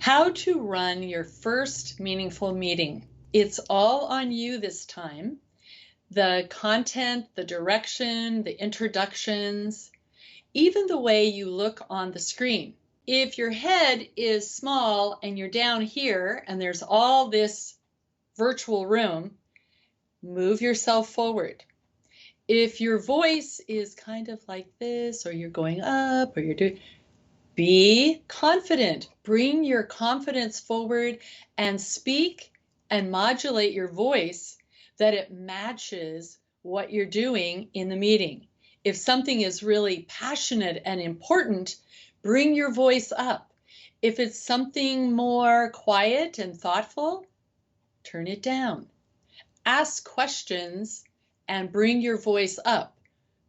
How to run your first meaningful meeting. It's all on you this time. The content, the direction, the introductions, even the way you look on the screen. If your head is small and you're down here and there's all this virtual room, move yourself forward. If your voice is kind of like this, or you're going up, or you're doing, be confident. Bring your confidence forward and speak and modulate your voice that it matches what you're doing in the meeting. If something is really passionate and important, bring your voice up. If it's something more quiet and thoughtful, turn it down. Ask questions and bring your voice up,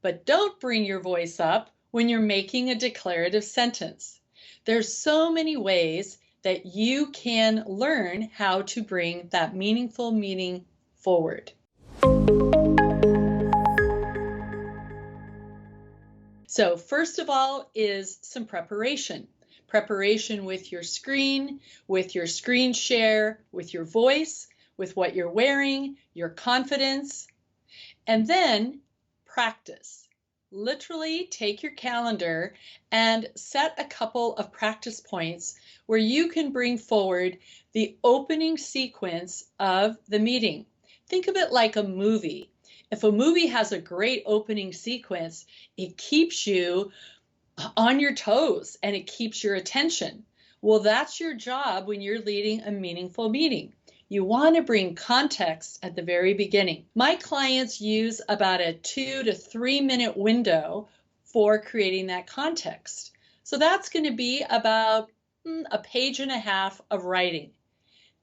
but don't bring your voice up when you're making a declarative sentence. There's so many ways that you can learn how to bring that meaningful meaning forward. So first of all is some preparation. Preparation with your screen share, with your voice, with what you're wearing, your confidence, and then practice. Literally take your calendar and set a couple of practice points where you can bring forward the opening sequence of the meeting. Think of it like a movie. If a movie has a great opening sequence, it keeps you on your toes and it keeps your attention. Well, that's your job when you're leading a meaningful meeting. You want to bring context at the very beginning. My clients use about a 2 to 3 minute window for creating that context. So that's going to be about a page and a half of writing.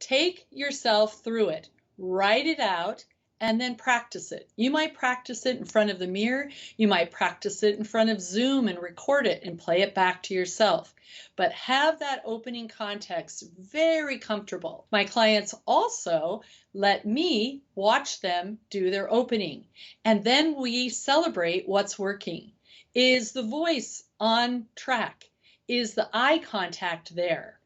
Take yourself through it, write it out, and then practice it. You might practice it in front of the mirror. You might practice it in front of Zoom and record it and play it back to yourself. But have that opening context very comfortable. My clients also let me watch them do their opening. And then we celebrate what's working. Is the voice on track? Is the eye contact there?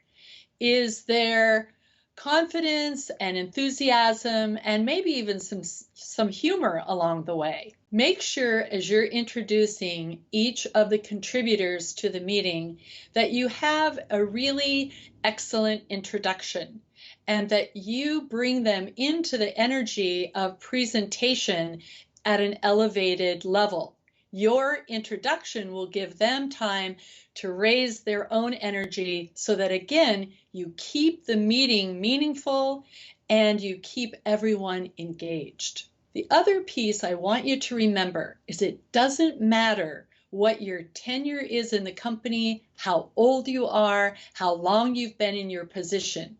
Is there confidence and enthusiasm and maybe even some humor along the way? Make sure as you're introducing each of the contributors to the meeting that you have a really excellent introduction and that you bring them into the energy of presentation at an elevated level. Your introduction will give them time to raise their own energy so that, again, you keep the meeting meaningful and you keep everyone engaged. The other piece I want you to remember is it doesn't matter what your tenure is in the company, how old you are, how long you've been in your position.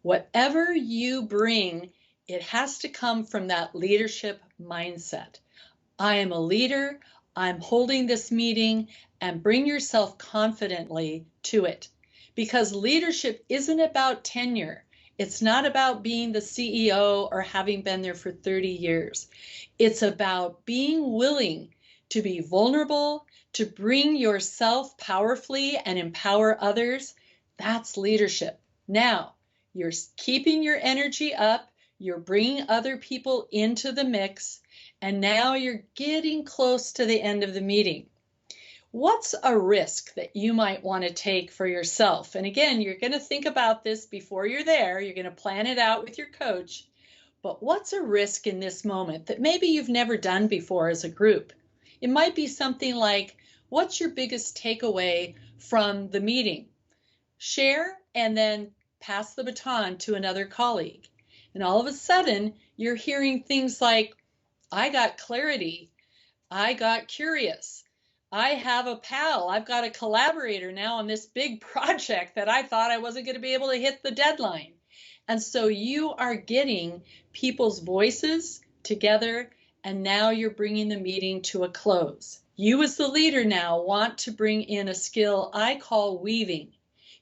Whatever you bring, it has to come from that leadership mindset. I am a leader. I'm holding this meeting, and bring yourself confidently to it. Because leadership isn't about tenure. It's not about being the CEO or having been there for 30 years. It's about being willing to be vulnerable, to bring yourself powerfully and empower others. That's leadership. Now, you're keeping your energy up. You're bringing other people into the mix. And now you're getting close to the end of the meeting. What's a risk that you might want to take for yourself? And again, you're going to think about this before you're there. You're going to plan it out with your coach. But what's a risk in this moment that maybe you've never done before as a group? It might be something like, what's your biggest takeaway from the meeting? Share and then pass the baton to another colleague. And all of a sudden, you're hearing things like, I got clarity. I got curious. I have a pal. I've got a collaborator now on this big project that I thought I wasn't going to be able to hit the deadline. And so you are getting people's voices together, and now you're bringing the meeting to a close. You as the leader now want to bring in a skill I call weaving.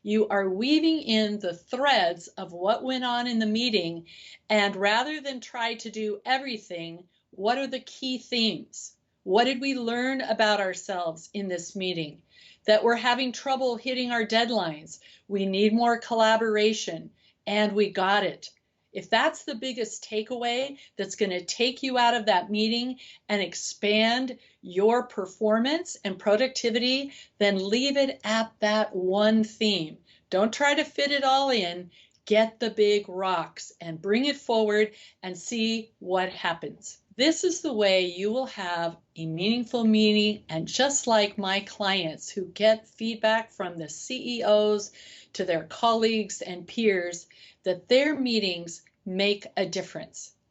You are weaving in the threads of what went on in the meeting, and rather than try to do everything, what are the key themes? What did we learn about ourselves in this meeting? that we're having trouble hitting our deadlines, we need more collaboration, and we got it. If that's the biggest takeaway that's going to take you out of that meeting and expand your performance and productivity, then leave it at that one theme. Don't try to fit it all in. Get the big rocks and bring it forward and see what happens. This is the way you will have a meaningful meeting, and just like my clients who get feedback from the CEOs to their colleagues and peers, that their meetings make a difference.